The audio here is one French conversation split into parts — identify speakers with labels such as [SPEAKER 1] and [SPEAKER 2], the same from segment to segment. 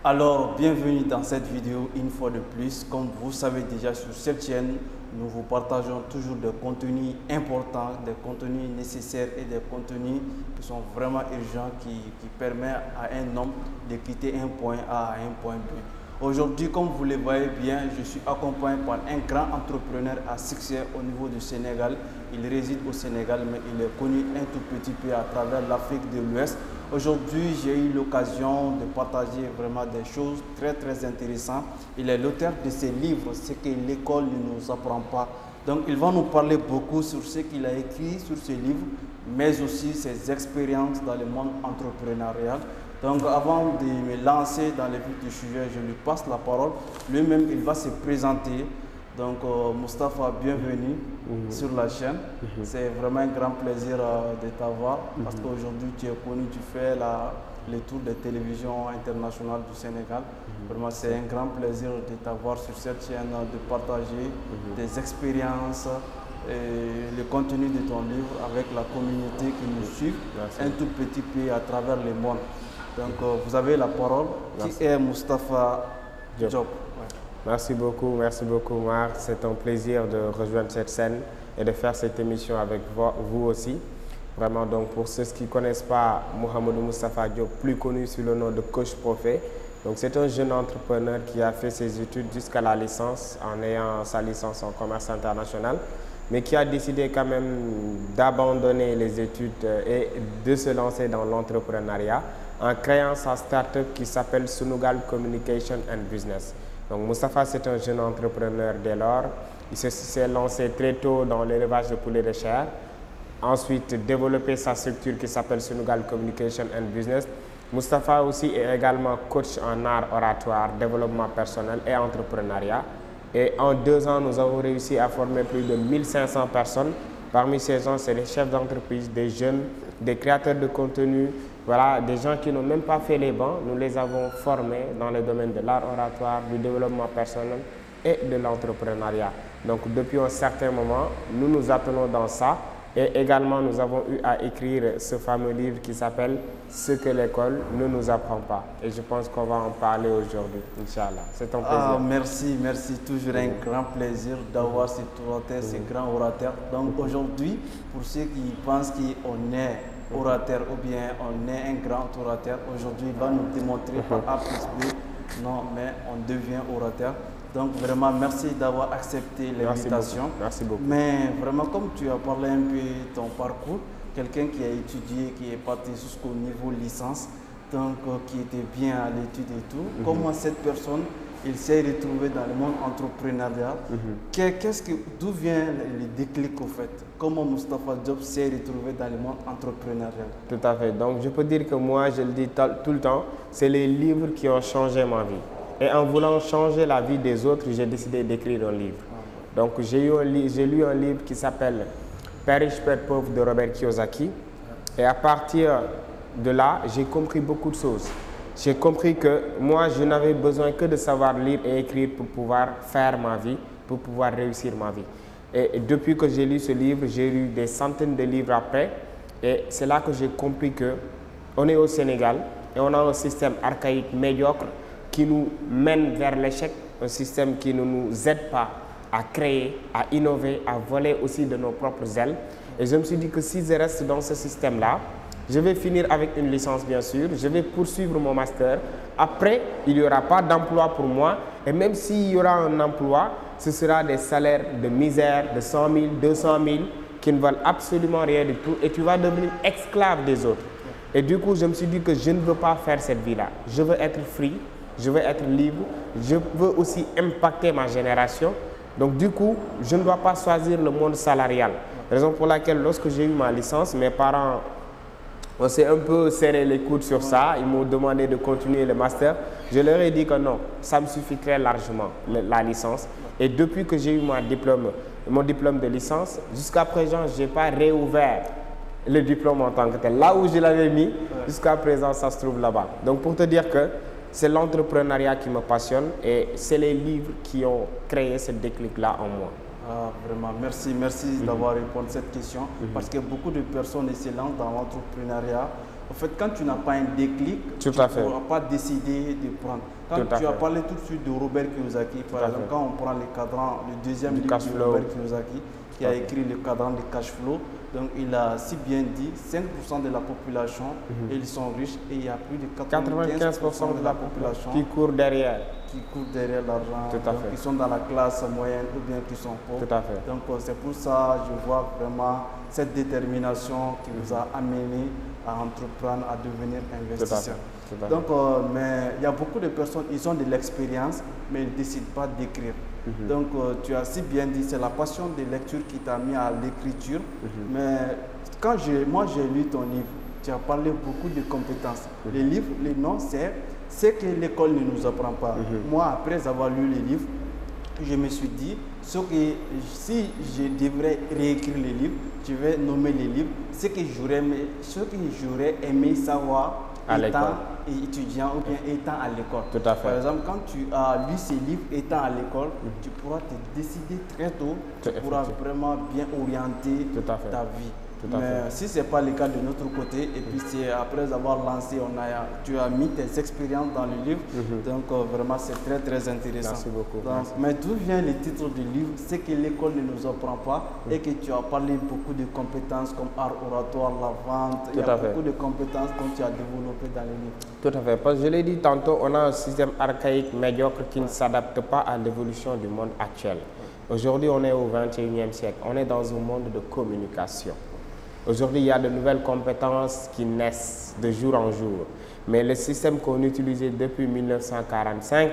[SPEAKER 1] Alors, bienvenue dans cette vidéo une fois de plus. Comme vous savez déjà sur cette chaîne, nous vous partageons toujours des contenus importants, des contenus nécessaires et des contenus qui sont vraiment urgents, qui permettent à un homme de quitter un point A à un point B. Aujourd'hui, comme vous le voyez bien, je suis accompagné par un grand entrepreneur à succès au niveau du Sénégal. Il réside au Sénégal, mais il est connu un tout petit peu à travers l'Afrique de l'Ouest. Aujourd'hui, j'ai eu l'occasion de partager vraiment des choses très intéressantes. Il est l'auteur de ces livres, ce que l'école ne nous apprend pas. Donc, il va nous parler beaucoup sur ce qu'il a écrit sur ces livres, mais aussi ses expériences dans le monde entrepreneurial. Donc, avant de me lancer dans le vif du sujet, je lui passe la parole. Lui-même, il va se présenter. Donc, Moustapha, bienvenue sur la chaîne. C'est vraiment un grand plaisir de t'avoir parce qu'aujourd'hui, tu es connu, tu fais le tour des télévisions internationales du Sénégal. Vraiment, c'est un grand plaisir de t'avoir sur cette chaîne, de partager des expériences et le contenu de ton livre avec la communauté qui nous suit un tout petit peu à travers le monde. Donc, vous avez la parole.
[SPEAKER 2] Merci.
[SPEAKER 1] Qui est Moustapha Diop?
[SPEAKER 2] Merci beaucoup, Marc. C'est un plaisir de rejoindre cette scène et de faire cette émission avec vous aussi. Vraiment, donc pour ceux qui ne connaissent pas Mohamedou Moustapha Diop, plus connu sous le nom de Coach Prophet, donc c'est un jeune entrepreneur qui a fait ses études jusqu'à la licence en ayant sa licence en commerce international, mais qui a décidé quand même d'abandonner les études et de se lancer dans l'entrepreneuriat en créant sa start-up qui s'appelle Sunugal Communication and Business. Donc Moustapha, c'est un jeune entrepreneur dès lors. Il s'est lancé très tôt dans l'élevage de poulets de chair. Ensuite, développé sa structure qui s'appelle Sunugal Communication and Business. Moustapha aussi est également coach en art oratoire, développement personnel et entrepreneuriat. Et en 2 ans, nous avons réussi à former plus de 1500 personnes. Parmi ces gens, c'est des chefs d'entreprise, des jeunes, des créateurs de contenu, voilà, des gens qui n'ont même pas fait les bancs. Nous les avons formés dans le domaine de l'art oratoire, du développement personnel et de l'entrepreneuriat. Donc depuis un certain moment, nous nous attelons dans ça. Et également, nous avons eu à écrire ce fameux livre qui s'appelle « Ce que l'école ne nous apprend pas ». Et je pense qu'on va en parler aujourd'hui, Inch'Allah. C'est un plaisir.
[SPEAKER 1] Merci. Toujours un grand plaisir d'avoir ces orateurs, ces grands orateurs. Donc aujourd'hui, pour ceux qui pensent qu'on est orateur ou bien on est un grand orateur, aujourd'hui, il va nous démontrer par A plus B, non, mais on devient orateur. Donc vraiment, merci d'avoir accepté l'invitation.
[SPEAKER 2] Merci beaucoup.
[SPEAKER 1] Mais vraiment, comme tu as parlé un peu de ton parcours, quelqu'un qui a étudié, qui est parti jusqu'au niveau licence, donc qui était bien à l'étude et tout, comment cette personne, il s'est retrouvé dans le monde entrepreneurial? D'où vient le déclic au fait? Comment Moustapha Diop s'est retrouvé dans le monde entrepreneurial?
[SPEAKER 2] Tout à fait. Donc je peux dire que moi, je le dis tout le temps, c'est les livres qui ont changé ma vie. Et en voulant changer la vie des autres, j'ai décidé d'écrire un livre. Donc j'ai lu un livre qui s'appelle « Père riche, Père pauvre » de Robert Kiyosaki. Et à partir de là, j'ai compris beaucoup de choses. J'ai compris que moi, je n'avais besoin que de savoir lire et écrire pour pouvoir faire ma vie, pour pouvoir réussir ma vie. Et depuis que j'ai lu ce livre, j'ai lu des centaines de livres après. Et c'est là que j'ai compris qu'on est au Sénégal et on a un système archaïque médiocre qui nous mène vers l'échec, un système qui ne nous aide pas à créer, à innover, à voler aussi de nos propres ailes. Et je me suis dit que si je reste dans ce système-là, je vais finir avec une licence bien sûr, je vais poursuivre mon master. Après, il n'y aura pas d'emploi pour moi. Et même s'il y aura un emploi, ce sera des salaires de misère, de 100 000, 200 000, qui ne valent absolument rien du tout. Et tu vas devenir esclave des autres. Et du coup, je me suis dit que je ne veux pas faire cette vie-là. Je veux être free. Je veux être libre, je veux aussi impacter ma génération. Donc du coup, je ne dois pas choisir le monde salarial. Raison pour laquelle lorsque j'ai eu ma licence, mes parents, on s'est un peu serré les coudes sur ça. Ils m'ont demandé de continuer le master. Je leur ai dit que non, ça me suffit très largement, la licence. Et depuis que j'ai eu mon diplôme de licence, jusqu'à présent, je n'ai pas réouvert le diplôme en tant que tel. Là où je l'avais mis, jusqu'à présent, ça se trouve là-bas. Donc pour te dire que c'est l'entrepreneuriat qui me passionne et c'est les livres qui ont créé ce déclic-là en moi.
[SPEAKER 1] Ah, vraiment, merci d'avoir répondu à cette question. Parce que beaucoup de personnes se lancent dans l'entrepreneuriat En fait, quand tu n'as pas un déclic, tu ne pourras pas décider de prendre. Quand tu as parlé tout de suite de Robert Kiyosaki, par exemple, quand on prend le cadran, le deuxième livre de Robert Kiyosaki, qui a écrit le cadran de cash flow, donc il a si bien dit 5% de la population, ils sont riches et il y a plus de 95% de la population
[SPEAKER 2] qui court derrière.
[SPEAKER 1] Qui courent derrière l'argent, qui sont dans la classe moyenne ou bien qui sont pauvres.
[SPEAKER 2] Tout à fait.
[SPEAKER 1] Donc c'est pour ça je vois vraiment cette détermination qui nous a amené à entreprendre, à devenir investisseur. Donc, mais il y a beaucoup de personnes, ils ont de l'expérience, mais ils ne décident pas d'écrire. Donc, tu as si bien dit, c'est la passion de lecture qui t'a mis à l'écriture. Mais quand moi j'ai lu ton livre, tu as parlé beaucoup de compétences. Les livres, les noms, c'est ce que l'école ne nous apprend pas. Moi, après avoir lu les livres, je me suis dit, si je devrais réécrire les livres, je vais nommer les livres, ce que j'aurais aimé savoir étant étudiant ou bien étant à l'école.
[SPEAKER 2] Tout à fait.
[SPEAKER 1] Par exemple, quand tu as lu ces livres étant à l'école, tu pourras te décider très tôt, tu pourras vraiment bien orienter ta vie. Mais si ce n'est pas le cas de notre côté, et puis c'est après avoir lancé, tu as mis tes expériences dans le livre, donc vraiment c'est très très intéressant.
[SPEAKER 2] Merci beaucoup.
[SPEAKER 1] Donc, mais d'où vient le titre du livre? C'est que l'école ne nous apprend pas et que tu as parlé beaucoup de compétences comme art oratoire, la vente, il y a beaucoup de compétences que tu as développées dans le livre.
[SPEAKER 2] Tout à fait, parce que je l'ai dit tantôt, on a un système archaïque, médiocre qui ne s'adapte pas à l'évolution du monde actuel. Aujourd'hui, on est au 21e siècle, on est dans un monde de communication. Aujourd'hui, il y a de nouvelles compétences qui naissent de jour en jour. Mais le système qu'on utilisait depuis 1945,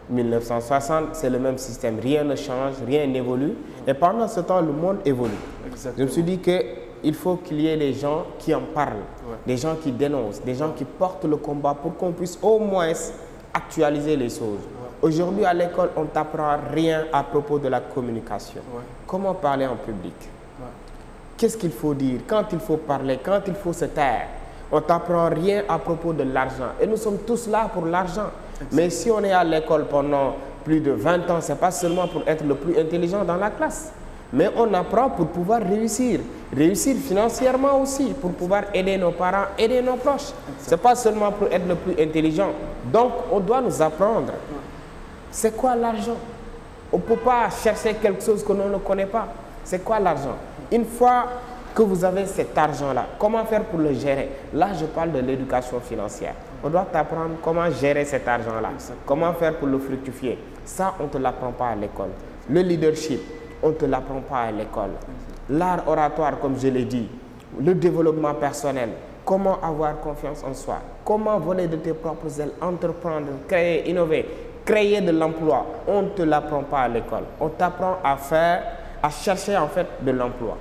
[SPEAKER 2] 1960, c'est le même système. Rien ne change, rien n'évolue. Et pendant ce temps, le monde évolue. Exactement. Je me suis dit qu'il faut qu'il y ait des gens qui en parlent, des gens qui dénoncent, des gens qui portent le combat pour qu'on puisse au moins actualiser les choses. Aujourd'hui, à l'école, on ne t'apprend rien à propos de la communication. Comment parler en public? Qu'est-ce qu'il faut dire? Quand il faut parler? Quand il faut se taire? On ne t'apprend rien à propos de l'argent. Et nous sommes tous là pour l'argent. Mais si on est à l'école pendant plus de 20 ans, ce n'est pas seulement pour être le plus intelligent dans la classe. Mais on apprend pour pouvoir réussir. Réussir financièrement aussi, pour pouvoir aider nos parents, aider nos proches. Ce n'est pas seulement pour être le plus intelligent. Donc, on doit nous apprendre. C'est quoi l'argent? On ne peut pas chercher quelque chose que l'on ne connaît pas. C'est quoi l'argent? Une fois que vous avez cet argent-là, comment faire pour le gérer? Là, je parle de l'éducation financière. On doit t'apprendre comment gérer cet argent-là, comment faire pour le fructifier. Ça, on ne te l'apprend pas à l'école. Le leadership, on ne te l'apprend pas à l'école. L'art oratoire, comme je l'ai dit, le développement personnel, comment avoir confiance en soi, comment voler de tes propres ailes, entreprendre, créer, innover, créer de l'emploi. On ne te l'apprend pas à l'école. On t'apprend à chercher en fait de l'emploi,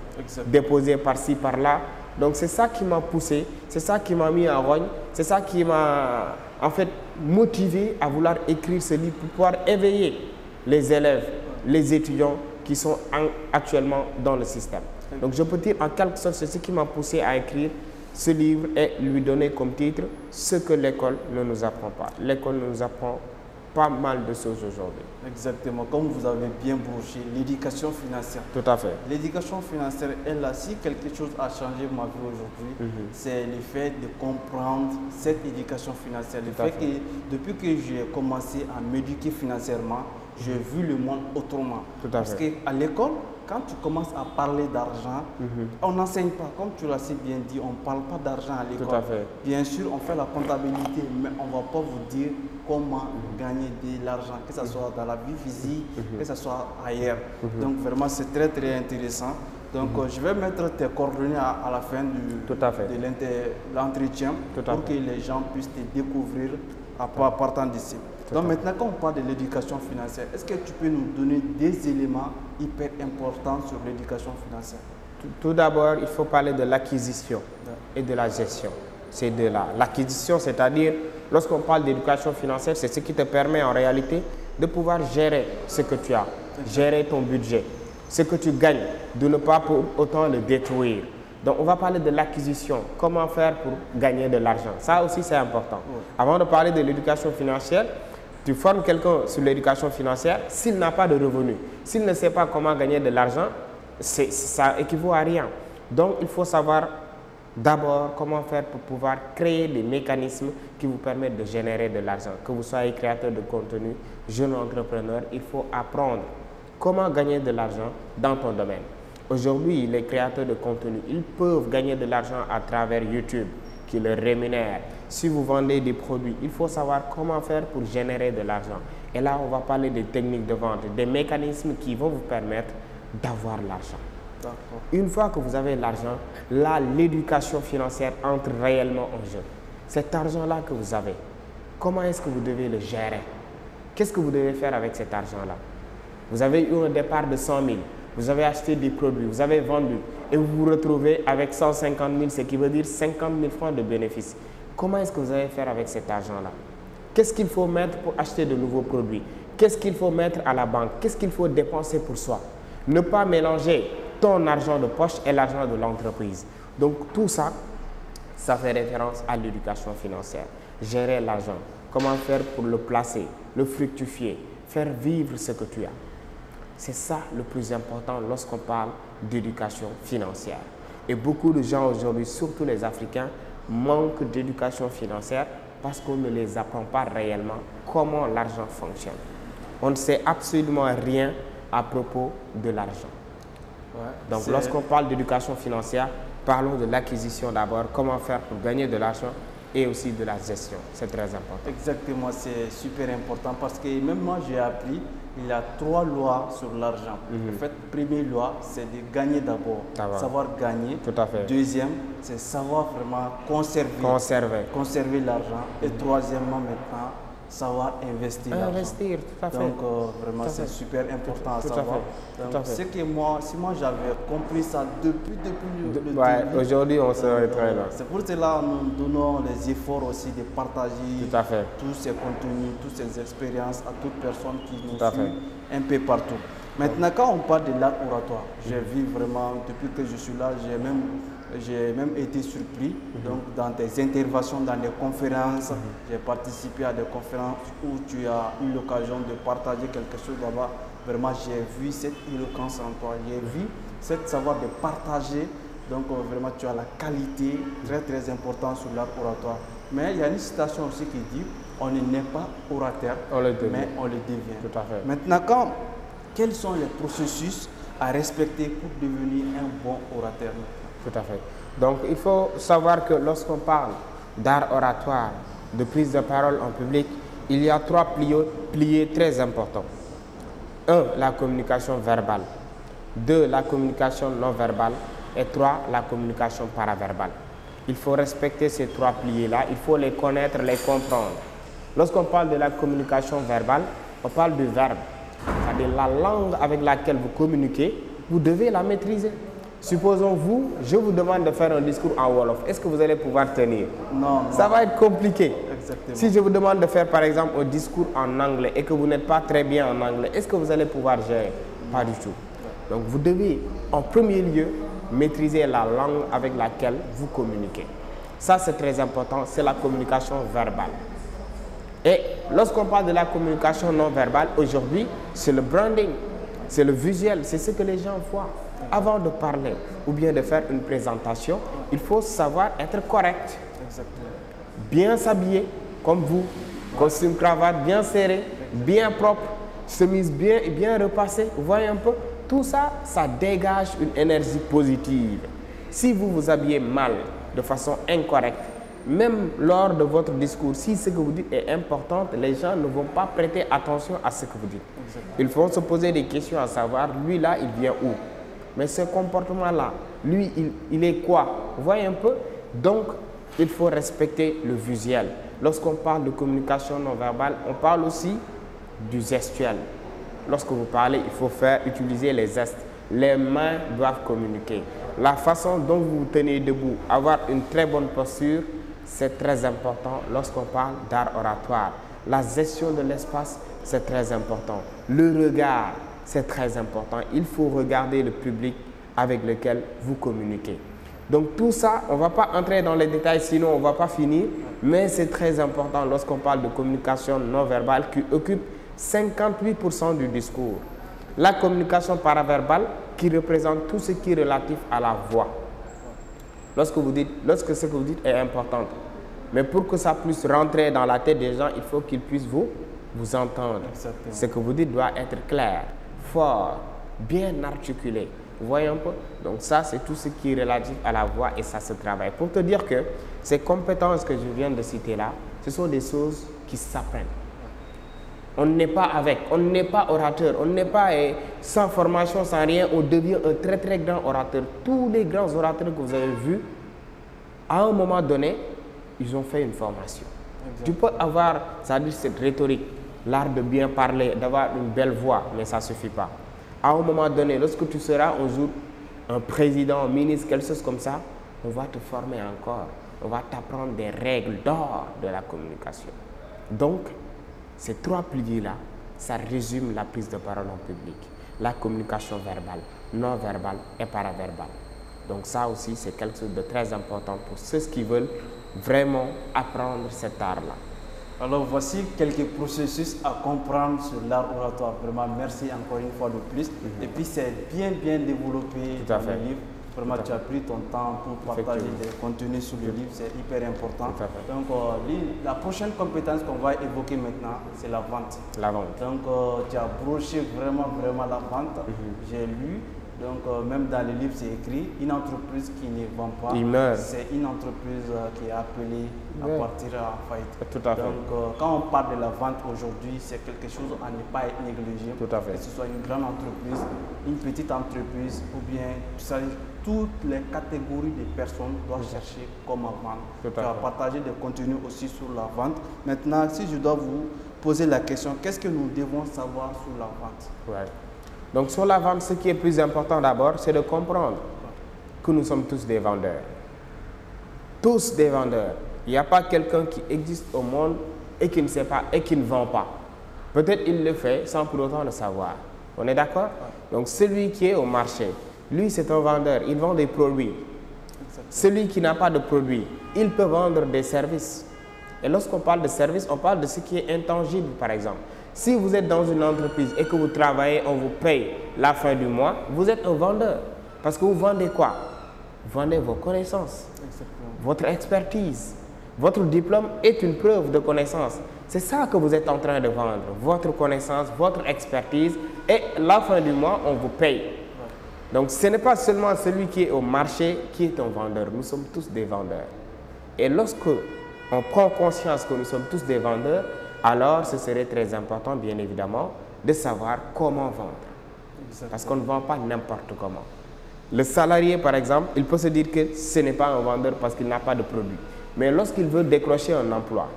[SPEAKER 2] déposer par-ci, par-là. Donc c'est ça qui m'a poussé, c'est ça qui m'a mis en rogne, c'est ça qui m'a en fait motivé à vouloir écrire ce livre pour pouvoir éveiller les élèves, les étudiants qui sont actuellement dans le système. Donc je peux dire en quelque sorte c'est ce qui m'a poussé à écrire ce livre et lui donner comme titre ce que l'école ne nous apprend pas. L'école nous apprend pas mal de choses aujourd'hui.
[SPEAKER 1] Exactement, comme vous avez bien broché, l'éducation financière.
[SPEAKER 2] Tout à fait.
[SPEAKER 1] L'éducation financière, elle a, si quelque chose a changé ma vie aujourd'hui, c'est le fait de comprendre cette éducation financière. Le fait que depuis que j'ai commencé à m'éduquer financièrement, j'ai vu le monde autrement. Parce qu'à l'école, quand tu commences à parler d'argent, on n'enseigne pas. Comme tu l'as si bien dit, on ne parle pas d'argent à l'école. Bien sûr, on fait la comptabilité, mais on ne va pas vous dire comment gagner de l'argent, que ce soit dans la vie physique, que ce soit ailleurs. Donc vraiment, c'est très très intéressant. Donc je vais mettre tes coordonnées à la fin de l'entretien pour que les gens puissent te découvrir à partant d'ici. Donc maintenant, quand on parle de l'éducation financière, est-ce que tu peux nous donner des éléments hyper importants sur l'éducation financière?
[SPEAKER 2] Tout d'abord, il faut parler de l'acquisition et de la gestion. C'est de là. L'acquisition, c'est-à-dire, lorsqu'on parle d'éducation financière, c'est ce qui te permet en réalité de pouvoir gérer ce que tu as, gérer ton budget, ce que tu gagnes, de ne pas pour autant le détruire. Donc, on va parler de l'acquisition. Comment faire pour gagner de l'argent? Ça aussi, c'est important. Avant de parler de l'éducation financière, tu formes quelqu'un sur l'éducation financière, s'il n'a pas de revenus, s'il ne sait pas comment gagner de l'argent, ça équivaut à rien. Donc, il faut savoir D'abord, comment faire pour pouvoir créer des mécanismes qui vous permettent de générer de l'argent. Que vous soyez créateur de contenu, jeune entrepreneur, il faut apprendre comment gagner de l'argent dans ton domaine. Aujourd'hui, les créateurs de contenu, ils peuvent gagner de l'argent à travers YouTube, qui leur rémunère. Si vous vendez des produits, il faut savoir comment faire pour générer de l'argent. Et là, on va parler des techniques de vente, des mécanismes qui vont vous permettre d'avoir l'argent. Une fois que vous avez l'argent, là, l'éducation financière entre réellement en jeu. Cet argent-là que vous avez, comment est-ce que vous devez le gérer? Qu'est-ce que vous devez faire avec cet argent-là? Vous avez eu un départ de 100 000, vous avez acheté des produits, vous avez vendu et vous vous retrouvez avec 150 000, ce qui veut dire 50 000 francs de bénéfices. Comment est-ce que vous allez faire avec cet argent-là? Qu'est-ce qu'il faut mettre pour acheter de nouveaux produits? Qu'est-ce qu'il faut mettre à la banque? Qu'est-ce qu'il faut dépenser pour soi? Ne pas mélanger ton argent de poche et l'argent de l'entreprise. Donc tout ça, ça fait référence à l'éducation financière. Gérer l'argent, comment faire pour le placer, le fructifier, faire vivre ce que tu as. C'est ça le plus important lorsqu'on parle d'éducation financière. Et beaucoup de gens aujourd'hui, surtout les Africains, manquent d'éducation financière parce qu'on ne les apprend pas réellement comment l'argent fonctionne. On ne sait absolument rien à propos de l'argent. Donc, lorsqu'on parle d'éducation financière, parlons de l'acquisition d'abord, comment faire pour gagner de l'argent et aussi de la gestion. C'est très important.
[SPEAKER 1] Exactement, c'est super important parce que même moi, j'ai appris, il y a 3 lois sur l'argent. En fait, première loi, c'est de gagner d'abord, savoir gagner.
[SPEAKER 2] Tout à fait.
[SPEAKER 1] Deuxième, c'est savoir vraiment conserver l'argent. Et troisièmement, maintenant, savoir investir l'argent.
[SPEAKER 2] Investir, tout à fait.
[SPEAKER 1] Donc, vraiment, c'est super important à savoir. Donc, c'est que moi, si moi j'avais compris ça depuis le début.
[SPEAKER 2] Aujourd'hui, on serait très loin.
[SPEAKER 1] C'est pour cela que nous donnons les efforts aussi de partager tous ces contenus, toutes ces expériences à toute personne qui nous suit un peu partout. Maintenant, quand on parle de l'art oratoire, j'ai vu vraiment, depuis que je suis là, j'ai même été surpris. Donc, dans des interventions, dans des conférences, j'ai participé à des conférences où tu as eu l'occasion de partager quelque chose là-bas. Vraiment, j'ai vu cette éloquence en toi, j'ai vu cette savoir de partager. Donc, vraiment, tu as la qualité très importante sur l'art oratoire. Mais il y a une citation aussi qui dit on n'est pas orateur, mais on le devient.
[SPEAKER 2] Tout à fait.
[SPEAKER 1] Maintenant, quels sont les processus à respecter pour devenir un bon orateur?
[SPEAKER 2] Tout à fait. Donc, il faut savoir que lorsqu'on parle d'art oratoire, de prise de parole en public, il y a 3 piliers très importants. 1, la communication verbale. 2, la communication non verbale. Et 3, la communication paraverbale. Il faut respecter ces 3 piliers-là. Il faut les connaître, les comprendre. Lorsqu'on parle de la communication verbale, on parle du verbe. C'est-à-dire la langue avec laquelle vous communiquez, vous devez la maîtriser. Supposons je vous demande de faire un discours en Wolof. Est-ce que vous allez pouvoir tenir?
[SPEAKER 1] Non.
[SPEAKER 2] Ça va être compliqué.
[SPEAKER 1] Exactement.
[SPEAKER 2] Si je vous demande de faire par exemple un discours en anglais et que vous n'êtes pas très bien en anglais, est-ce que vous allez pouvoir gérer? Pas du tout. Donc vous devez en premier lieu maîtriser la langue avec laquelle vous communiquez. Ça c'est très important, c'est la communication verbale. Et lorsqu'on parle de la communication non verbale, aujourd'hui, c'est le branding, c'est le visuel, c'est ce que les gens voient. Avant de parler ou bien de faire une présentation, il faut savoir être correct.
[SPEAKER 1] Exactement.
[SPEAKER 2] Bien s'habiller, comme vous, costume, cravate bien serré, bien propre, chemise bien repassée. Vous voyez un peu, tout ça, ça dégage une énergie positive. Si vous vous habillez mal, de façon incorrecte, même lors de votre discours, si ce que vous dites est important, les gens ne vont pas prêter attention à ce que vous dites. Exactement. Ils vont se poser des questions à savoir, lui là, il vient où? Mais ce comportement-là, lui, il est quoi? Vous voyez un peu? Donc, il faut respecter le visuel. Lorsqu'on parle de communication non verbale, on parle aussi du gestuel. Lorsque vous parlez, il faut utiliser les gestes. Les mains doivent communiquer. La façon dont vous vous tenez debout, avoir une très bonne posture, c'est très important lorsqu'on parle d'art oratoire. La gestion de l'espace, c'est très important. Le regard, c'est très important. Il faut regarder le public avec lequel vous communiquez. Donc tout ça, on ne va pas entrer dans les détails, sinon on ne va pas finir. Mais c'est très important lorsqu'on parle de communication non verbale qui occupe 58% du discours. La communication paraverbale qui représente tout ce qui est relatif à la voix. lorsque ce que vous dites est important. Mais pour que ça puisse rentrer dans la tête des gens, il faut qu'ils puissent vous entendre.
[SPEAKER 1] Exactement.
[SPEAKER 2] Ce que vous dites doit être clair, fort, bien articulé. Vous voyez un peu? Donc ça, c'est tout ce qui est relatif à la voix et ça se travaille. Pour te dire que ces compétences que je viens de citer là, ce sont des choses qui s'apprennent. On n'est pas avec, on n'est pas orateur, on n'est pas sans formation, sans rien, on devient un très très grand orateur. Tous les grands orateurs que vous avez vus, à un moment donné, ils ont fait une formation. Exactement. Tu peux avoir, c'est-à-dire cette rhétorique, l'art de bien parler, d'avoir une belle voix, mais ça ne suffit pas. À un moment donné, lorsque tu seras un jour un président, un ministre, quelque chose comme ça, on va te former encore. On va t'apprendre des règles d'or de la communication. Donc, ces trois piliers-là, ça résume la prise de parole en public. La communication verbale, non verbale et paraverbale. Donc ça aussi, c'est quelque chose de très important pour ceux qui veulent vraiment apprendre cet art-là.
[SPEAKER 1] Alors voici quelques processus à comprendre sur l'art oratoire. Vraiment, merci encore une fois de plus. Et puis c'est bien développé dans le livre. Vraiment, tu as pris ton temps pour partager des contenus sur le livre, c'est hyper important. Donc la prochaine compétence qu'on va évoquer maintenant, c'est la vente.
[SPEAKER 2] La vente.
[SPEAKER 1] Donc tu as broché vraiment la vente. J'ai lu. Donc, même dans le livre, c'est écrit, une entreprise qui ne vend pas, c'est une entreprise qui est appelée à partir en faillite.
[SPEAKER 2] Tout à fait.
[SPEAKER 1] Donc, quand on parle de la vente aujourd'hui, c'est quelque chose à ne pas négliger.
[SPEAKER 2] Tout à fait.
[SPEAKER 1] Que ce soit une grande entreprise, une petite entreprise ou bien toutes les catégories de personnes doivent chercher comment vendre. Tu vas partager des contenus aussi sur la vente. Maintenant, si je dois vous poser la question, qu'est-ce que nous devons savoir sur la vente?
[SPEAKER 2] Ouais. Donc sur la vente, ce qui est plus important d'abord, c'est de comprendre que nous sommes tous des vendeurs. Tous des vendeurs. Il n'y a pas quelqu'un qui existe au monde et qui ne sait pas et qui ne vend pas. Peut-être il le fait sans pour autant le savoir. On est d'accord? Donc celui qui est au marché, lui c'est un vendeur, il vend des produits. Celui qui n'a pas de produits, il peut vendre des services. Et lorsqu'on parle de services, on parle de ce qui est intangible par exemple. Si vous êtes dans une entreprise et que vous travaillez, on vous paye la fin du mois, vous êtes un vendeur. Parce que vous vendez quoi? Vous vendez vos connaissances, votre expertise. Votre diplôme est une preuve de connaissance. C'est ça que vous êtes en train de vendre. Votre connaissance, votre expertise. Et la fin du mois, on vous paye. Donc ce n'est pas seulement celui qui est au marché qui est un vendeur. Nous sommes tous des vendeurs. Et lorsque on prend conscience que nous sommes tous des vendeurs, alors ce serait très important, bien évidemment, de savoir comment vendre. Parce qu'on ne vend pas n'importe comment. Le salarié, par exemple, il peut se dire que ce n'est pas un vendeur parce qu'il n'a pas de produit. Mais lorsqu'il veut décrocher un emploi,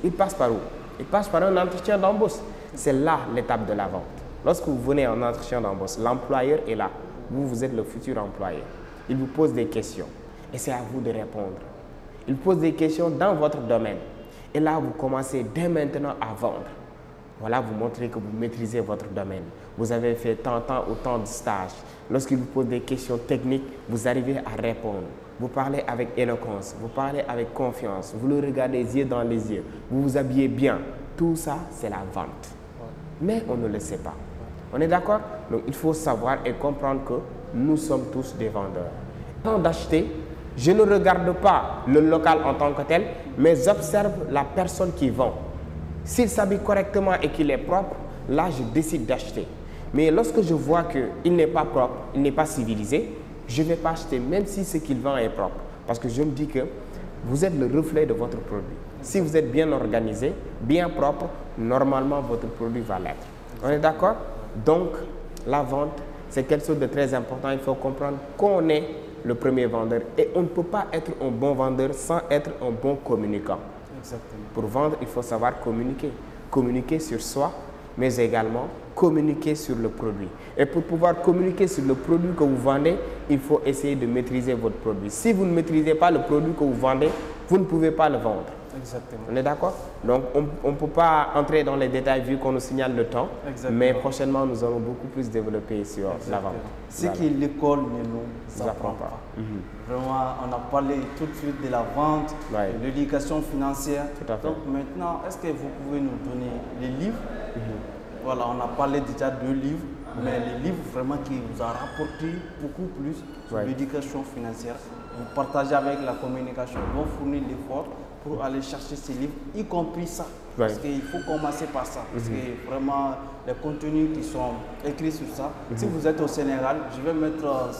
[SPEAKER 2] il passe par où? Il passe par un entretien d'embauche. C'est là l'étape de la vente. Lorsque vous venez en entretien d'embauche, l'employeur est là. Vous êtes le futur employeur. Il vous pose des questions et c'est à vous de répondre. Il pose des questions dans votre domaine. Et là, vous commencez dès maintenant à vendre. Voilà, vous montrez que vous maîtrisez votre domaine. Vous avez fait tant ou tant de stages. Lorsqu'il vous pose des questions techniques, vous arrivez à répondre. Vous parlez avec éloquence, vous parlez avec confiance, vous le regardez les yeux dans les yeux, vous vous habillez bien. Tout ça, c'est la vente. Mais on ne le sait pas. On est d'accord? Donc, il faut savoir et comprendre que nous sommes tous des vendeurs. Avant d'acheter, je ne regarde pas le local en tant que tel, mais j'observe la personne qui vend. S'il s'habille correctement et qu'il est propre, là, je décide d'acheter. Mais lorsque je vois qu'il n'est pas propre, il n'est pas civilisé, je ne vais pas acheter, même si ce qu'il vend est propre. Parce que je me dis que vous êtes le reflet de votre produit. Si vous êtes bien organisé, bien propre, normalement, votre produit va l'être. On est d'accord? Donc, la vente, c'est quelque chose de très important. Il faut comprendre qu'on est le premier vendeur. Et on ne peut pas être un bon vendeur sans être un bon communicant.
[SPEAKER 1] Exactement.
[SPEAKER 2] Pour vendre, il faut savoir communiquer. Communiquer sur soi, mais également communiquer sur le produit. Et pour pouvoir communiquer sur le produit que vous vendez, il faut essayer de maîtriser votre produit. Si vous ne maîtrisez pas le produit que vous vendez, vous ne pouvez pas le vendre.
[SPEAKER 1] Exactement.
[SPEAKER 2] On est d'accord? Donc, on ne peut pas entrer dans les détails vu qu'on nous signale le temps.
[SPEAKER 1] Exactement.
[SPEAKER 2] Mais prochainement, nous allons beaucoup plus développer sur la vente.
[SPEAKER 1] Ce que l'école ne nous apprend pas. Vraiment, on a parlé tout de suite de la vente, de l'éducation financière.
[SPEAKER 2] Tout à fait.
[SPEAKER 1] Donc maintenant, est-ce que vous pouvez nous donner les livres? Voilà, on a parlé déjà de livres. mais les livres vraiment qui vous a rapporté beaucoup plus sur l'éducation financière, vous partagez avec la communication, vont fournir l'effort pour aller chercher ces livres, y compris ça. Parce qu'il faut commencer par ça. Parce que vraiment, les contenus qui sont écrits sur ça, si vous êtes au Sénégal, je vais mettre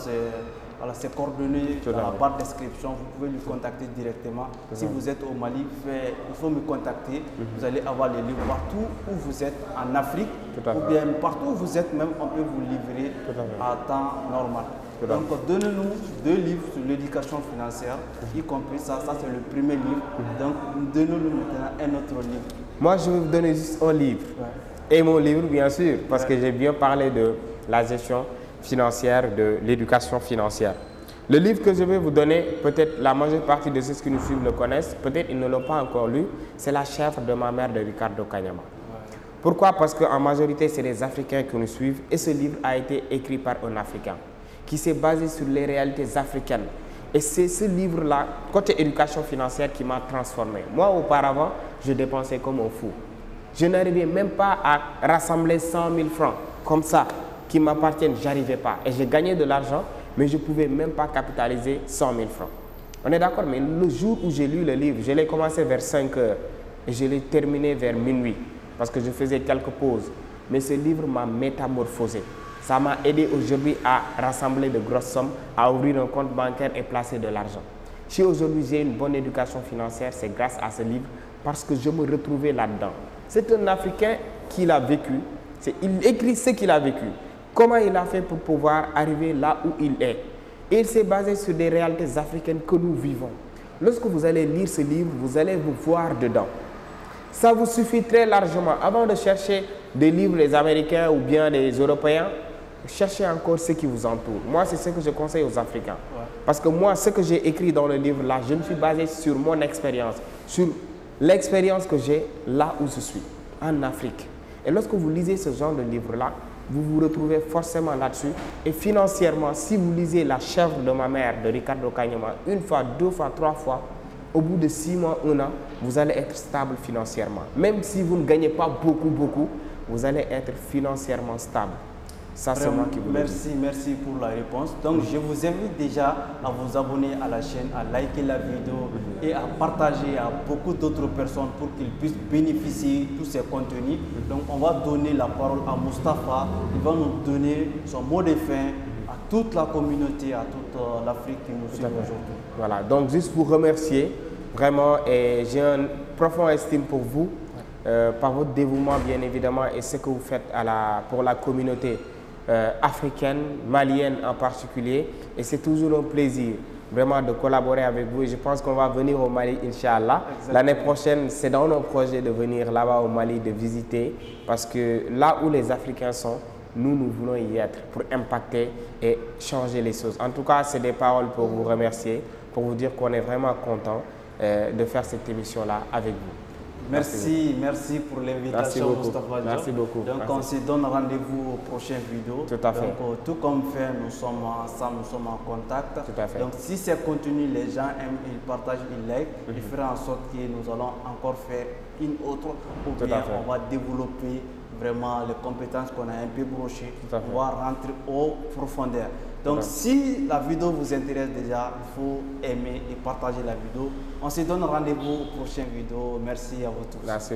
[SPEAKER 1] ces coordonnées dans la barre de description. Vous pouvez lui contacter directement. Si vous êtes au Mali, il faut me contacter. Vous allez avoir les livres partout où vous êtes en Afrique ou bien partout où vous êtes, même on peut vous livrer à temps normal. Donc, donnez-nous 2 livres sur l'éducation financière, y compris ça. Ça, c'est le premier livre. Donc, donnez-nous maintenant un autre livre.
[SPEAKER 2] Moi, je vais vous donner juste un livre. Et mon livre, bien sûr, parce que j'ai bien parlé de la gestion financière, de l'éducation financière. Le livre que je vais vous donner, peut-être la majeure partie de ceux qui nous suivent le connaissent, peut-être ils ne l'ont pas encore lu, c'est La chèvre de ma mère de Ricardo Kanyama. Pourquoi? Parce qu'en majorité, c'est les Africains qui nous suivent et ce livre a été écrit par un Africain qui s'est basé sur les réalités africaines. Et c'est ce livre-là, côté éducation financière, qui m'a transformé. Moi, auparavant, je dépensais comme un fou. Je n'arrivais même pas à rassembler 100 000 francs comme ça, qui m'appartiennent, je n'arrivais pas. Et j'ai gagné de l'argent, mais je ne pouvais même pas capitaliser 100 000 francs. On est d'accord, mais le jour où j'ai lu le livre, je l'ai commencé vers 5 heures et je l'ai terminé vers minuit parce que je faisais quelques pauses. Mais ce livre m'a métamorphosé. Ça m'a aidé aujourd'hui à rassembler de grosses sommes, à ouvrir un compte bancaire et placer de l'argent. Si aujourd'hui j'ai une bonne éducation financière, c'est grâce à ce livre parce que je me retrouvais là-dedans. C'est un Africain qui l'a vécu, il écrit ce qu'il a vécu. Comment il a fait pour pouvoir arriver là où il est. Et il s'est basé sur des réalités africaines que nous vivons. Lorsque vous allez lire ce livre, vous allez vous voir dedans. Ça vous suffit très largement. Avant de chercher des livres des Américains ou bien des Européens, cherchez encore ce qui vous entoure. Moi, c'est ce que je conseille aux Africains. Parce que moi, ce que j'ai écrit dans le livre là, je me suis basé sur mon expérience, sur l'expérience que j'ai là où je suis, en Afrique. Et lorsque vous lisez ce genre de livre-là, vous vous retrouvez forcément là-dessus. Et financièrement, si vous lisez La chèvre de ma mère de Ricardo Kanyama, 1 fois, 2 fois, 3 fois, au bout de 6 mois, 1 an, vous allez être stable financièrement. Même si vous ne gagnez pas beaucoup, vous allez être financièrement stable. Ça, c'est moi qui vous le dis.
[SPEAKER 1] Merci pour la réponse. Donc, je vous invite déjà à vous abonner à la chaîne, à liker la vidéo et à partager à beaucoup d'autres personnes pour qu'ils puissent bénéficier de tous ces contenus. Donc, on va donner la parole à Moustapha. Il va nous donner son mot de fin à toute la communauté, à toute l'Afrique qui nous suit aujourd'hui.
[SPEAKER 2] Voilà, donc juste pour remercier, vraiment, et j'ai une profonde estime pour vous, par votre dévouement bien évidemment et ce que vous faites pour la communauté africaine, malienne en particulier. Et c'est toujours un plaisir vraiment de collaborer avec vous. Et je pense qu'on va venir au Mali, Inch'Allah. L'année prochaine, c'est dans nos projets de venir là-bas au Mali, de visiter. Parce que là où les Africains sont, nous voulons y être pour impacter et changer les choses. En tout cas, c'est des paroles pour vous remercier, pour vous dire qu'on est vraiment content de faire cette émission-là avec vous.
[SPEAKER 1] Merci pour l'invitation, Moustapha.
[SPEAKER 2] Merci beaucoup.
[SPEAKER 1] Donc, on se donne rendez-vous aux prochaines vidéos.
[SPEAKER 2] Tout à fait.
[SPEAKER 1] Donc, tout comme fait, nous sommes ensemble, nous sommes en contact.
[SPEAKER 2] Tout à fait.
[SPEAKER 1] Donc, si ces contenus, les gens aiment, ils partagent, ils like, il fera en sorte que nous allons encore faire une autre, ou bien on va développer vraiment les compétences qu'on a un peu brochées. On va rentrer au profondeur. Donc, si la vidéo vous intéresse déjà, il faut aimer et partager la vidéo. On se donne rendez-vous aux prochaines vidéos. Merci à vous tous.
[SPEAKER 2] Merci.